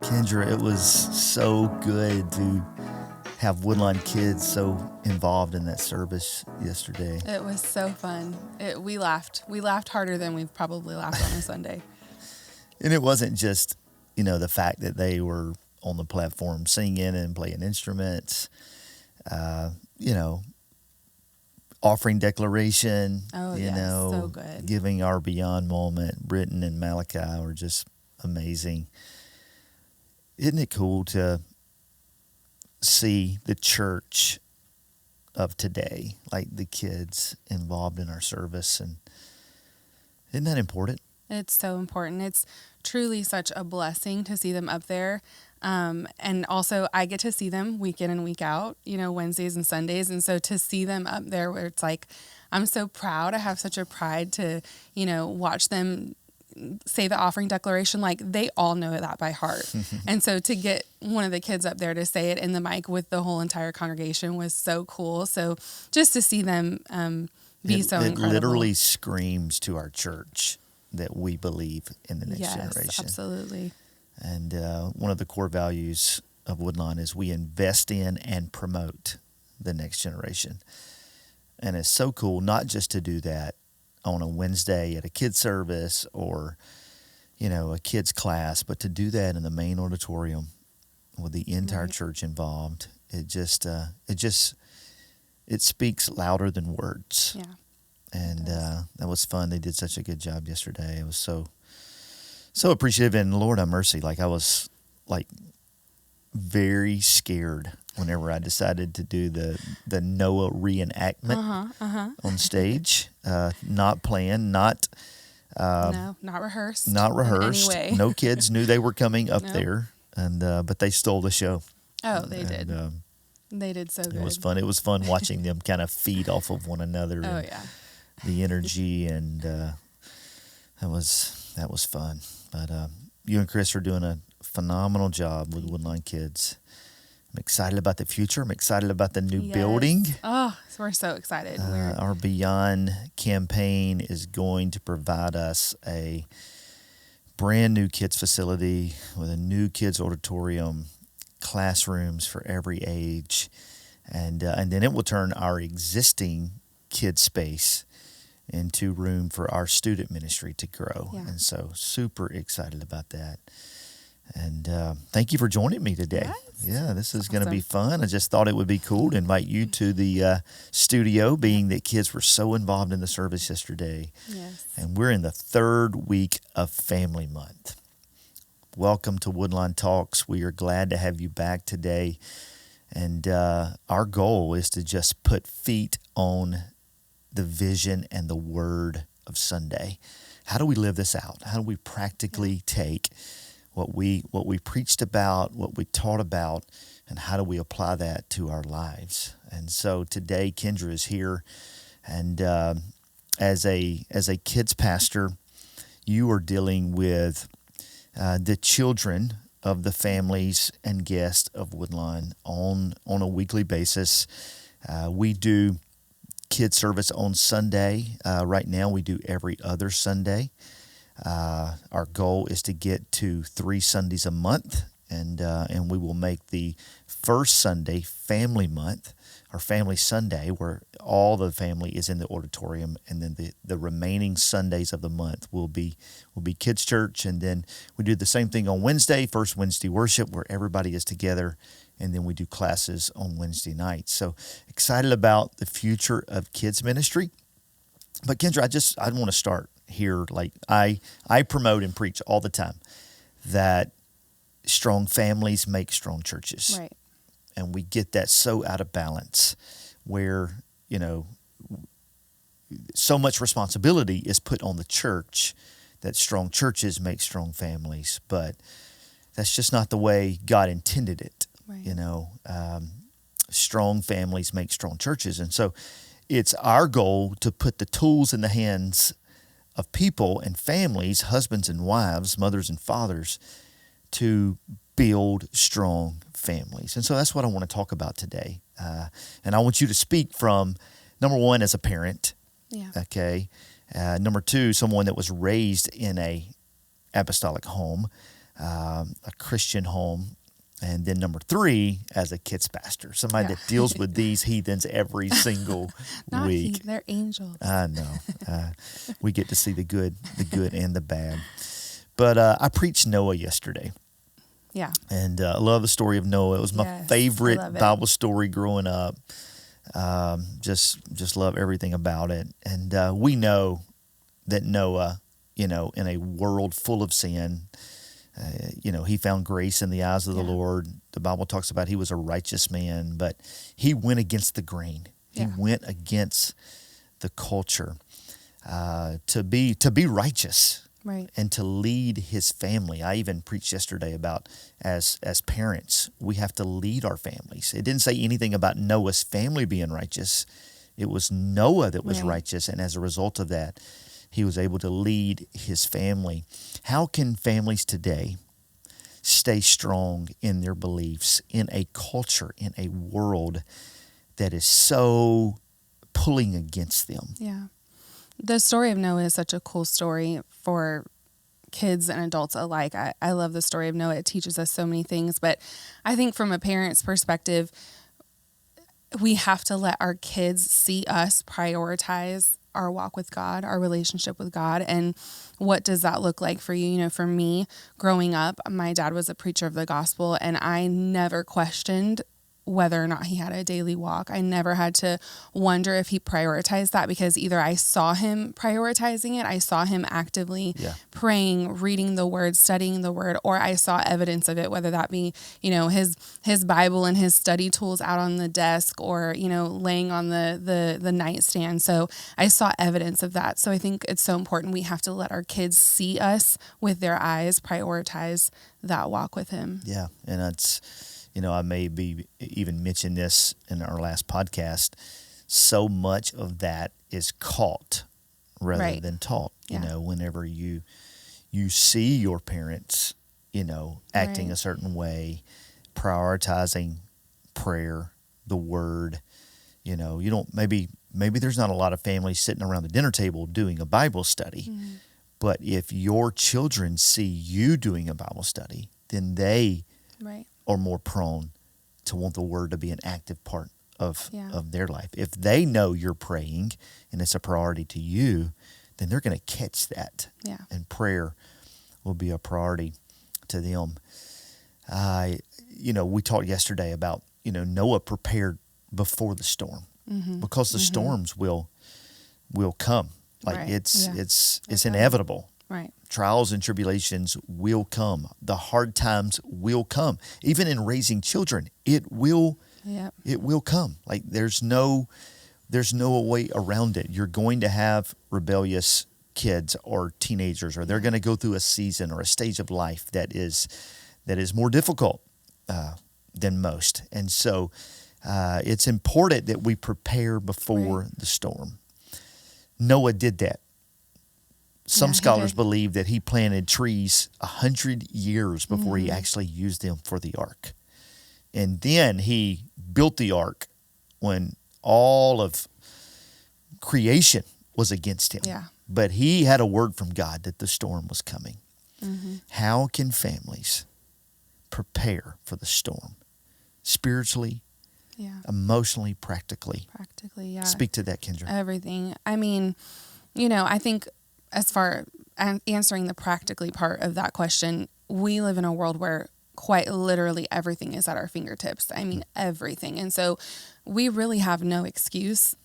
Kendra, it was so good to have Woodlawn kids so involved in that service yesterday. It was so fun. We laughed. We laughed harder than we've probably laughed on a Sunday. And it wasn't just, the fact that they were on the platform singing and playing instruments, offering declaration, Oh, yes, so good. giving our Beyond moment. Britton and Malachi were just amazing. Isn't it cool to see the church of today, like the kids involved in our service? And isn't that important? It's so important. It's truly such a blessing to see them up there. And also I get to see them week in and week out, Wednesdays and Sundays. And so to see them up there where it's like, I'm so proud. I have such a pride to, watch them say the offering declaration. Like they all know that by heart. And so to get one of the kids up there to say it in the mic with the whole entire congregation was so cool. So just to see them be so incredible. It literally screams to our church that we believe in the next generation. Yes, absolutely. And one of the core values of Woodlawn is we invest in and promote the next generation. And it's so cool not just to do that on a Wednesday at a kids service or, a kids class, but to do that in the main auditorium with the entire church involved. It speaks louder than words. Yeah. And that was fun. They did such a good job yesterday. I was so appreciative. And Lord have mercy, I was very scared whenever I decided to do the Noah reenactment on stage. Not planned, not rehearsed. Not rehearsed. In any way. No kids knew they were coming up there, and but they stole the show. Oh, they did. They did so good. It was fun. It was fun watching them kind of feed off of one another. Oh, yeah. The energy, and that was fun. But you and Chris are doing a phenomenal job with Woodlawn kids. I'm excited about the future. I'm excited about the new building. Oh, we're so excited. Our Beyond campaign is going to provide us a brand new kids facility with a new kids auditorium, classrooms for every age, and then it will turn our existing kids space into room for our student ministry to grow. Yeah. And so super excited about that. And thank you for joining me today. Yes. Yeah, this is going to be fun. I just thought it would be cool to invite you to the studio, being that kids were so involved in the service yesterday. Yes. And we're in the third week of Family Month. Welcome to Woodlawn Talks. We are glad to have you back today. And our goal is to just put feet on the vision and the word of Sunday. How do we live this out? How do we practically take what we preached about, what we taught about, and how do we apply that to our lives? And so today, Kendra is here, and as a kids pastor, you are dealing with the children of the families and guests of Woodlawn on a weekly basis. We do kids service on Sunday. Right now, we do every other Sunday. Our goal is to get to 3 Sundays a month, and we will make the first Sunday Family Month, or Family Sunday, where all the family is in the auditorium, and then the remaining Sundays of the month will be kids church, and then we do the same thing on Wednesday, first Wednesday worship, where everybody is together, and then we do classes on Wednesday nights. So excited about the future of kids ministry. But Kendra, I want to start here. I promote and preach all the time that strong families make strong churches. Right. And we get that so out of balance where, so much responsibility is put on the church that strong churches make strong families. But that's just not the way God intended it. Right. Strong families make strong churches. And so it's our goal to put the tools in the hands of people and families, husbands and wives, mothers and fathers, to build strong families. And so that's what I want to talk about today. And I want you to speak from, number one, as a parent. Yeah. Okay. Number two, someone that was raised in a apostolic home. a Christian home. And then number 3, as a kids pastor, somebody that deals with these heathens every single Not week. they're angels. I know. We get to see the good and the bad. But I preached Noah yesterday. Yeah. And I love the story of Noah. It was my favorite Bible story growing up. Just love everything about it. And we know that Noah, in a world full of sin, he found grace in the eyes of the Lord. The Bible talks about he was a righteous man, but he went against the grain. He went against the culture to be righteous, right, and to lead his family. I even preached yesterday about as parents, we have to lead our families. It didn't say anything about Noah's family being righteous. It was Noah that was righteous, and as a result of that, he was able to lead his family. How can families today stay strong in their beliefs in a culture, in a world that is so pulling against them? Yeah. The story of Noah is such a cool story for kids and adults alike. I love the story of Noah. It teaches us so many things. But I think from a parent's perspective, we have to let our kids see us prioritize our walk with God, our relationship with God. And what does that look like for you? For me, growing up, my dad was a preacher of the gospel, and I never questioned whether or not he had a daily walk. I never had to wonder if he prioritized that, because either I saw him prioritizing it, I saw him actively praying, reading the word, studying the word, or I saw evidence of it, whether that be, his Bible and his study tools out on the desk, or, laying on the nightstand. So I saw evidence of that. So I think it's so important. We have to let our kids see us with their eyes, prioritize that walk with him. Yeah. And that's, I may be even mentioned this in our last podcast. So much of that is caught rather than taught. Whenever you see your parents, acting a certain way, prioritizing prayer, the word, you don't, maybe there's not a lot of families sitting around the dinner table doing a Bible study. Mm-hmm. But if your children see you doing a Bible study, then they are more prone to want the word to be an active part of their life. If they know you're praying and it's a priority to you, then they're going to catch that. Yeah. And prayer will be a priority to them. We talked yesterday about, Noah prepared before the storm, because the storms will come. Like it's inevitable. Right. Trials and tribulations will come. The hard times will come. Even in raising children, it will come. Like there's no way around it. You're going to have rebellious kids or teenagers, or they're going to go through a season or a stage of life that is more difficult than most. And so it's important that we prepare before the storm. Noah did that. Some scholars believe that he planted trees 100 years before he actually used them for the ark. And then he built the ark when all of creation was against him. Yeah. But he had a word from God that the storm was coming. Mm-hmm. How can families prepare for the storm? Spiritually, emotionally, practically. Practically, yeah. Speak to that, Kendra. Everything. I mean, I think as far as answering the practically part of that question, we live in a world where quite literally everything is at our fingertips. I mean, everything. And so we really have no excuse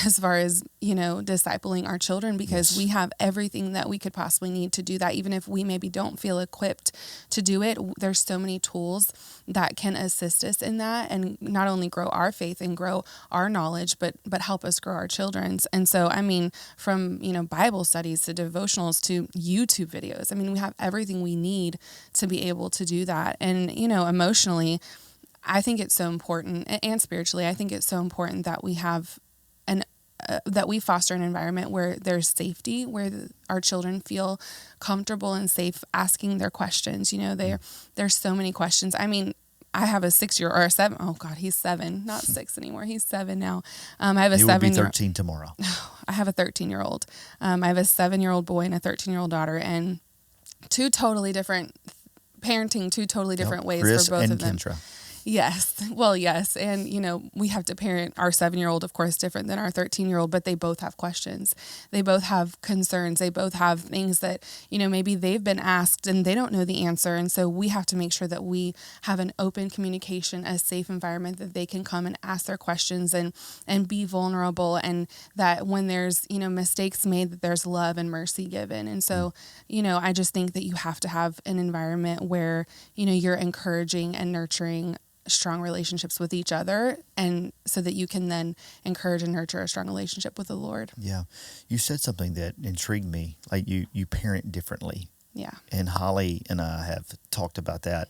as far as, discipling our children, because we have everything that we could possibly need to do that. Even if we maybe don't feel equipped to do it, there's so many tools that can assist us in that, and not only grow our faith and grow our knowledge, but help us grow our children's. And so, I mean, from, Bible studies to devotionals to YouTube videos, I mean, we have everything we need to be able to do that. And, emotionally, I think it's so important, and spiritually, I think it's so important that we have that we foster an environment where there's safety, where our children feel comfortable and safe asking their questions. There's so many questions. I mean, I have a 6-year-old or a 7. Oh God, he's 7, not 6 anymore. He's 7 now. I have a 7-year-old. He will be 13 tomorrow. I have a 13-year-old. I have a 7-year-old boy and a 13-year-old daughter, and two totally different parenting two totally different ways Chris for both and of them. Kendra. Yes. Well, yes. And, we have to parent our 7-year-old, of course, different than our 13-year-old, but they both have questions. They both have concerns. They both have things that, maybe they've been asked and they don't know the answer. And so we have to make sure that we have an open communication, a safe environment that they can come and ask their questions and be vulnerable. And that when there's, mistakes made, that there's love and mercy given. And so, I just think that you have to have an environment where, you're encouraging and nurturing strong relationships with each other, and so that you can then encourage and nurture a strong relationship with the Lord. Yeah. You said something that intrigued me, like you parent differently. Yeah. And Holly and I have talked about that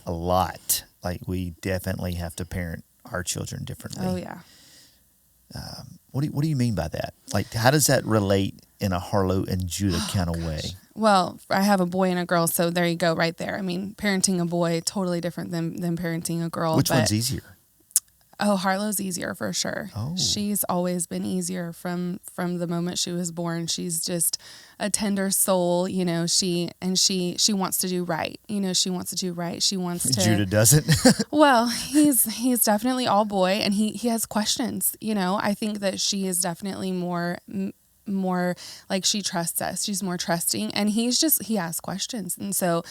a lot. Like, we definitely have to parent our children differently. Oh, yeah. What do you mean by that? Like, how does that relate in a Harlow and Judah kind of way? Well, I have a boy and a girl, so there you go right there. I mean, parenting a boy, totally different than parenting a girl. Which one's easier? Oh, Harlow's easier for sure. Oh. She's always been easier from the moment she was born. She's just a tender soul, she wants to do right. She wants to do right. She wants to. Judah doesn't. Well, he's definitely all boy, and he has questions. I think that she is definitely more like, she trusts us. She's more trusting, and he asks questions. And so,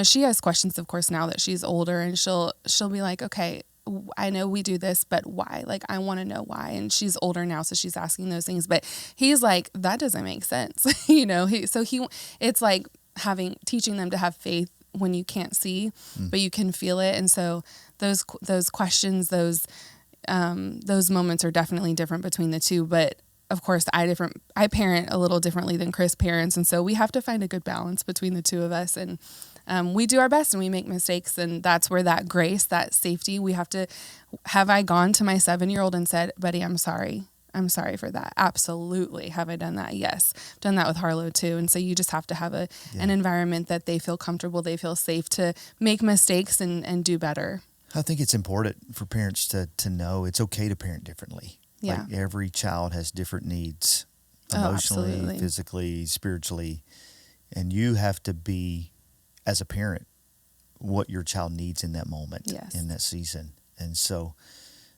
she has questions, of course, now that she's older, and she'll be like, okay, I know we do this, but why? Like, I want to know why. And she's older now, so she's asking those things, but he's like, that doesn't make sense. It's like teaching them to have faith when you can't see, but you can feel it. And so those questions, those moments are definitely different between the two. But of course, I parent a little differently than Chris parents. And so we have to find a good balance between the two of us. And we do our best, and we make mistakes. And that's where that grace, that safety, have I gone to my 7-year-old and said, buddy, I'm sorry. I'm sorry for that. Absolutely. Have I done that? Yes. I've done that with Harlow too. And so you just have to have an environment that they feel comfortable, they feel safe to make mistakes and do better. I think it's important for parents to know it's okay to parent differently. Yeah. Like, every child has different needs, emotionally, emotionally, physically, spiritually. And you have to be, as a parent, what your child needs in that moment, in that season. And so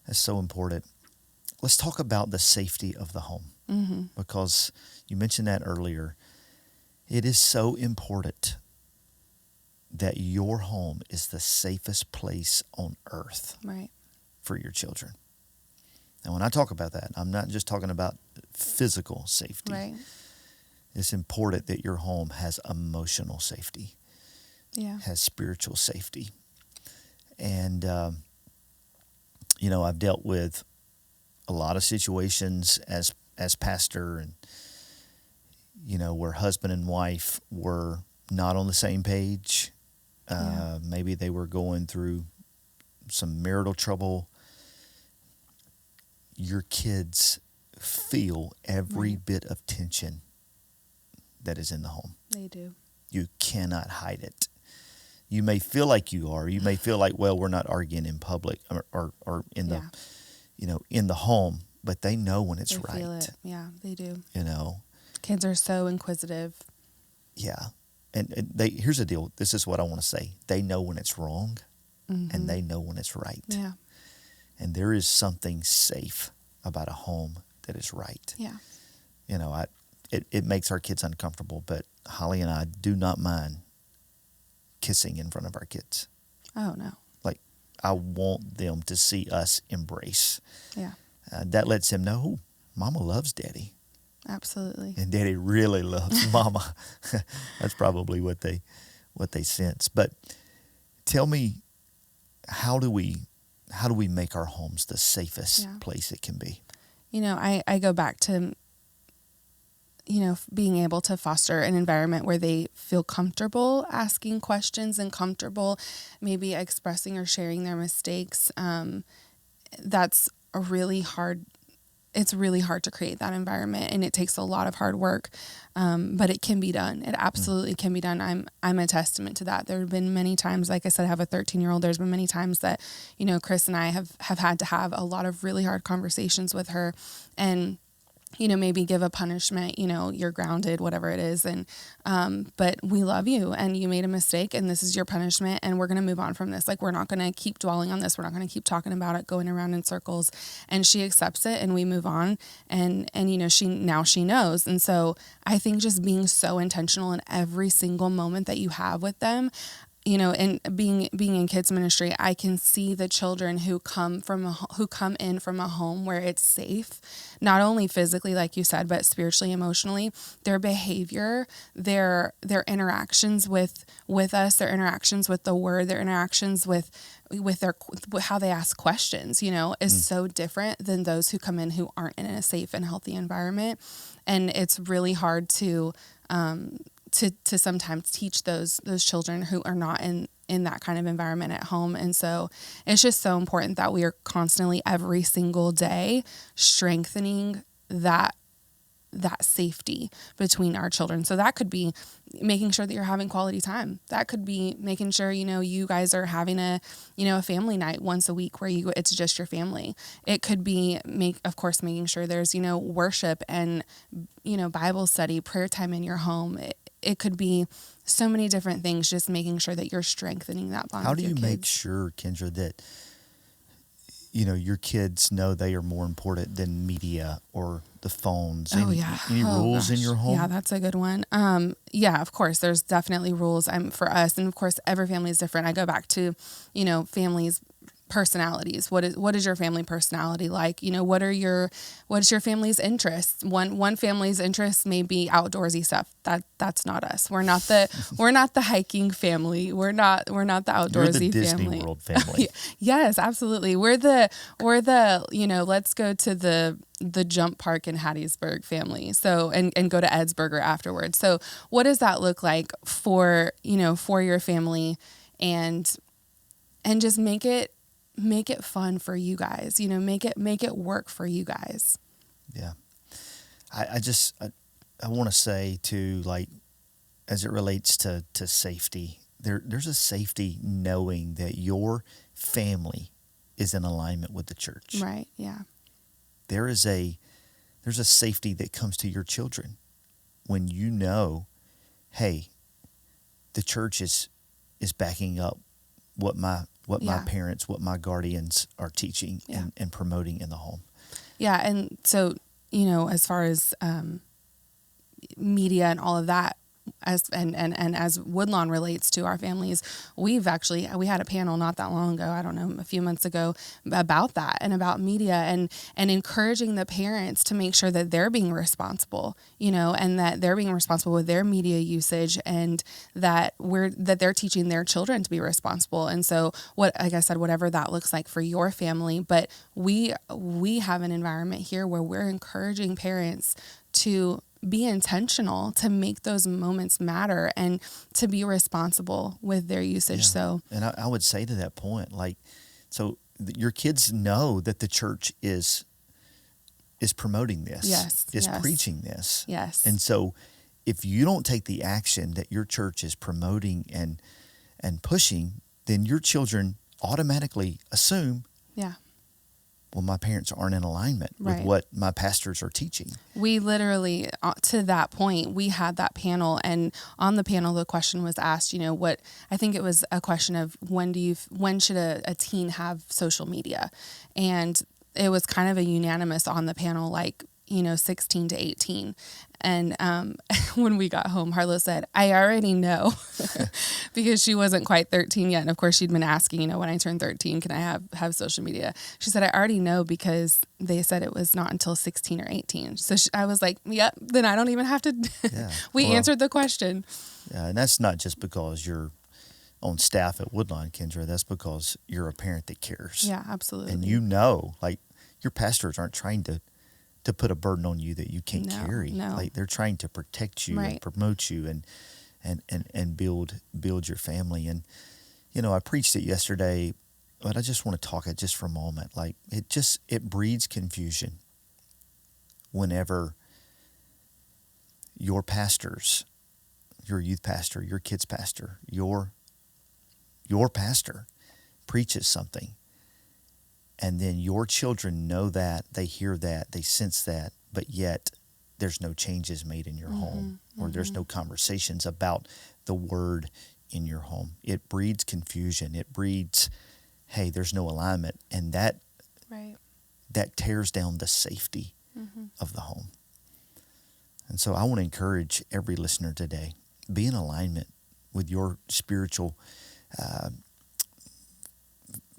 that's so important. Let's talk about the safety of the home, because you mentioned that earlier. It is so important that your home is the safest place on earth for your children. And when I talk about that, I'm not just talking about physical safety. Right. It's important that your home has emotional safety, has spiritual safety. And, I've dealt with a lot of situations as pastor, and, where husband and wife were not on the same page. Maybe they were going through some marital trouble. Your kids feel every bit of tension that is in the home. They do. You cannot hide it. You may feel like you are. You may feel like, well, we're not arguing in public or in the, in the home, but they know when it's right. Feel it. Yeah, they do. Kids are so inquisitive. Yeah. And here's the deal. This is what I want to say. They know when it's wrong, and they know when it's right. Yeah. And there is something safe about a home that is right. Yeah. It makes our kids uncomfortable, but Holly and I do not mind kissing in front of our kids. Oh, no. Like, I want them to see us embrace. Yeah. That lets them know, oh, Mama loves Daddy. Absolutely. And Daddy really loves Mama. That's probably what they sense. But tell me, how do we make our homes the safest place it can be? I go back to, being able to foster an environment where they feel comfortable asking questions and comfortable maybe expressing or sharing their mistakes. That's it's really hard to create that environment, and it takes a lot of hard work, but it can be done. It absolutely can be done. I'm a testament to that. There have been many times, like I said, I have a 13-year-old. There's been many times that, Chris and I have had to have a lot of really hard conversations with her, and maybe give a punishment, you're grounded, whatever it is. And, but we love you and you made a mistake and this is your punishment and we're going to move on from this. Like, we're not going to keep dwelling on this. We're not going to keep talking about it, going around in circles. And she accepts it and we move on. And, she knows. And so I think just being so intentional in every single moment that you have with them, and being in kids ministry, I can see the children who come in from a home where it's safe, not only physically, like you said, but spiritually, emotionally. Their behavior, their interactions with us, their interactions with the Word, their interactions with how they ask questions, is so different than those who come in who aren't in a safe and healthy environment, and it's really hard to sometimes teach those children who are not in that kind of environment at home. And so it's just so important that we are constantly every single day strengthening that safety between our children. So that could be making sure that you're having quality time. That could be making sure, you guys are having a family night once a week where it's just your family. It could be making sure there's, worship and, Bible study, prayer time in your home. It could be so many different things, just making sure that you're strengthening that bond. How do you make sure, Kendra, that, your kids know they are more important than media or the phones? Any rules in your home? Yeah, that's a good one. Yeah, of course, there's definitely rules for us. And of course, every family is different. I go back to, families' personalities. What is your family personality like? What's your family's interests? One family's interests may be outdoorsy stuff. That's not us. We're not the hiking family. We're not the outdoorsy You're the Disney family. World family. Yes, absolutely. We're the let's go to the jump park in Hattiesburg family. So and go to Ed's Burger afterwards. So what does that look like for your family, and just make it fun for you guys, make it work for you guys. Yeah. I want to say too, like, as it relates to safety, there's a safety knowing that your family is in alignment with the church. Right. Yeah. There's a safety that comes to your children when hey, the church is backing up what my parents, what my guardians are teaching and promoting in the home. Yeah. And so, as far as media and all of that, as Woodlawn relates to our families, we had a panel not that long ago, I don't know, a few months ago, about that and about media and encouraging the parents to make sure that they're being responsible, and that they're being responsible with their media usage, and that they're teaching their children to be responsible. And so like I said, whatever that looks like for your family, but we have an environment here where we're encouraging parents to be intentional, to make those moments matter, and to be responsible with their usage. Yeah. So, and I would say to that point, like, so your kids know that the church is promoting this, is preaching this. Yes. And so if you don't take the action that your church is promoting and pushing, then your children automatically assume, well, my parents aren't in alignment with what my pastors are teaching. We literally, to that point, we had that panel, and on the panel, the question was asked, I think it was a question of when should a teen have social media? And it was kind of a unanimous on the panel, like, 16 to 18. And when we got home, Harlow said, I already know, because she wasn't quite 13 yet. And of course, she'd been asking, when I turn 13, can I have social media? She said, I already know, because they said it was not until 16 or 18. So I was like, yep, then I don't even have to. We answered the question. Yeah, and that's not just because you're on staff at Woodlawn, Kendra. That's because you're a parent that cares. Yeah, absolutely. And like, your pastors aren't trying to put a burden on you that you can't carry. No. Like, they're trying to protect you and promote you and build your family. And, I preached it yesterday, but I just want to talk it just for a moment. Like, it breeds confusion whenever your pastors, your youth pastor, your kids pastor, your pastor preaches something, and then your children know that, they hear that, they sense that, but yet there's no changes made in your home, or there's no conversations about the word in your home. It breeds confusion. It breeds, hey, there's no alignment, and that tears down the safety of the home. And so I want to encourage every listener today, be in alignment with your spiritual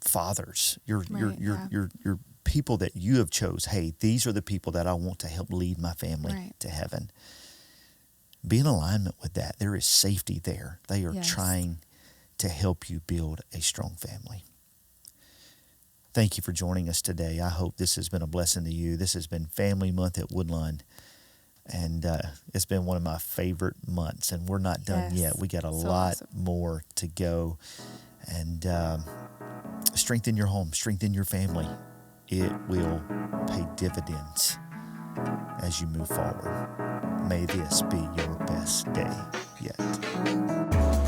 fathers, your people that you have chose. Hey, these are the people that I want to help lead my family to heaven. Be in alignment with that. There is safety there. They are trying to help you build a strong family. Thank you for joining us today. I hope this has been a blessing to you. This has been Family Month at Woodlawn, and it's been one of my favorite months, and we're not done yet. We got a lot more to go, and strengthen your home, strengthen your family. It will pay dividends as you move forward. May this be your best day yet.